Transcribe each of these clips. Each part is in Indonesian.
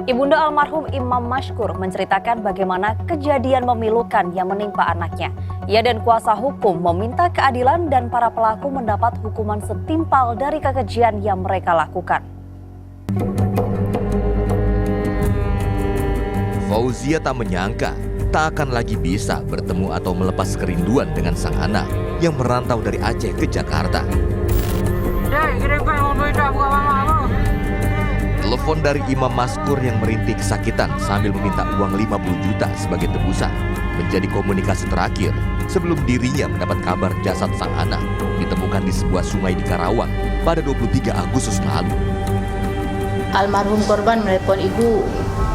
Ibunda almarhum Imam Mashkur menceritakan bagaimana kejadian memilukan yang menimpa anaknya. Ia dan kuasa hukum meminta keadilan dan para pelaku mendapat hukuman setimpal dari kekejian yang mereka lakukan. Fauzia tak menyangka tak akan lagi bisa bertemu atau melepas kerinduan dengan sang anak yang merantau dari Aceh ke Jakarta. Telepon dari Imam Mashkur yang merintih kesakitan sambil meminta uang 50 juta sebagai tebusan menjadi komunikasi terakhir sebelum dirinya mendapat kabar jasad sang anak ditemukan di sebuah sungai di Karawang pada 23 Agustus lalu. Almarhum korban menelpon ibu.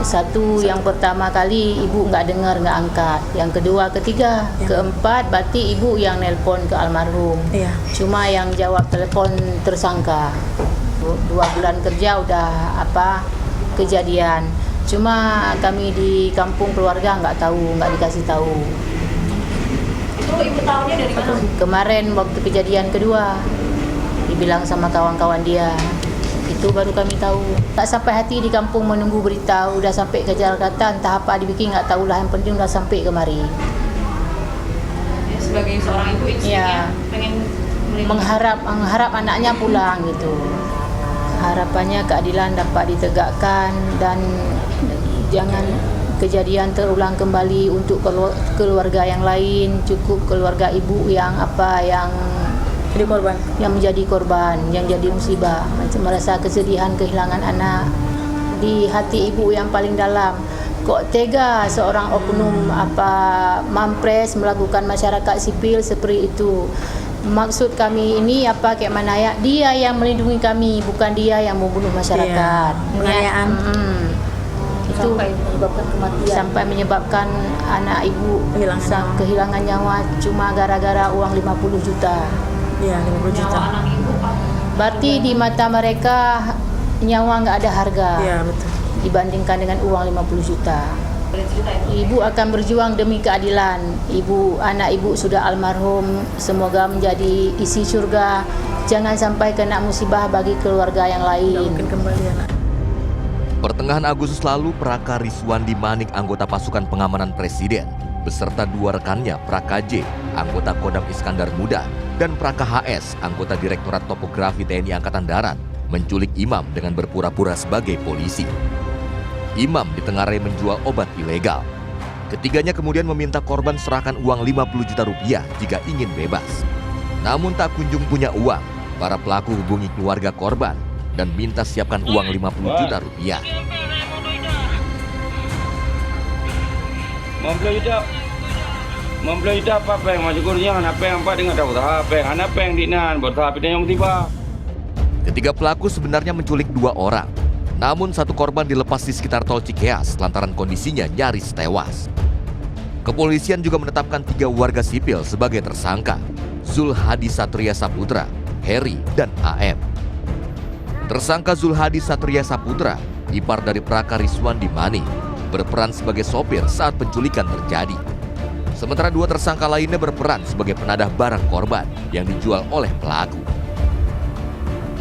Satu, yang pertama kali ibu nggak dengar, nggak angkat. Yang kedua, ketiga, keempat berarti ibu yang nelpon ke almarhum. Cuma yang jawab telepon tersangka. 2 bulan kerja udah kejadian. Cuma kami di kampung keluarga nggak tahu, nggak dikasih tahu. Itu ibu tahunya dari mana? Kemarin waktu kejadian kedua, dibilang sama kawan-kawan dia. Itu baru kami tahu. Tak sampai hati di kampung menunggu berita, udah sampai ke Jakarta, entah apa dibikin nggak tahulah, yang penting udah sampai kemari. Sebagai seorang ibu, instinknya pengen mengharap anaknya pulang gitu. Harapannya keadilan dapat ditegakkan dan jangan kejadian terulang kembali untuk keluarga yang lain, cukup keluarga ibu yang jadi korban, yang menjadi korban, yang jadi musibah, merasa kesedihan kehilangan anak di hati ibu yang paling dalam. Kok tega seorang oknum mampres melakukan masyarakat sipil seperti itu. Maksud kami ini kayak mana ya? Dia yang melindungi kami, bukan dia yang membunuh masyarakat. Penganiayaan. Itu menyebabkan kematian. Sampai menyebabkan anak ibu kehilangan nyawa cuma gara-gara uang 50 juta. Iya, 50 juta. Berarti di mata mereka nyawa nggak ada harga. Iya, betul. Dibandingkan dengan uang 50 juta. Ibu akan berjuang demi keadilan. Anak ibu sudah almarhum, semoga menjadi isi surga. Jangan sampai kena musibah bagi keluarga yang lain. Mungkin kembali anak. Pertengahan Agustus lalu, Praka Rizwandi Manik, anggota pasukan pengamanan Presiden, beserta 2 rekannya, Praka J, anggota Kodam Iskandar Muda, dan Praka HS, anggota Direktorat Topografi TNI Angkatan Darat, menculik Imam dengan berpura-pura sebagai polisi. Imam ditengarai menjual obat ilegal. Ketiganya kemudian meminta korban serahkan uang 50 juta rupiah jika ingin bebas. Namun tak kunjung punya uang, para pelaku hubungi keluarga korban dan minta siapkan uang 50 juta rupiah. Membeli apa yang masuk kurnya, apa yang dengan tahu apa yang dinan bertahap yang tiba. Ketiga pelaku sebenarnya menculik 2 orang. Namun satu korban dilepas di sekitar tol Cikeas lantaran kondisinya nyaris tewas. Kepolisian juga menetapkan 3 warga sipil sebagai tersangka, Zulhadi Satria Saputra, Heri, dan AM. Tersangka Zulhadi Satria Saputra, ipar dari Praka Rizwandi Manik, berperan sebagai sopir saat penculikan terjadi. Sementara 2 tersangka lainnya berperan sebagai penadah barang korban yang dijual oleh pelaku.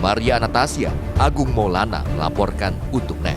Maria Anastasia, Agung Maulana melaporkan untuk NET.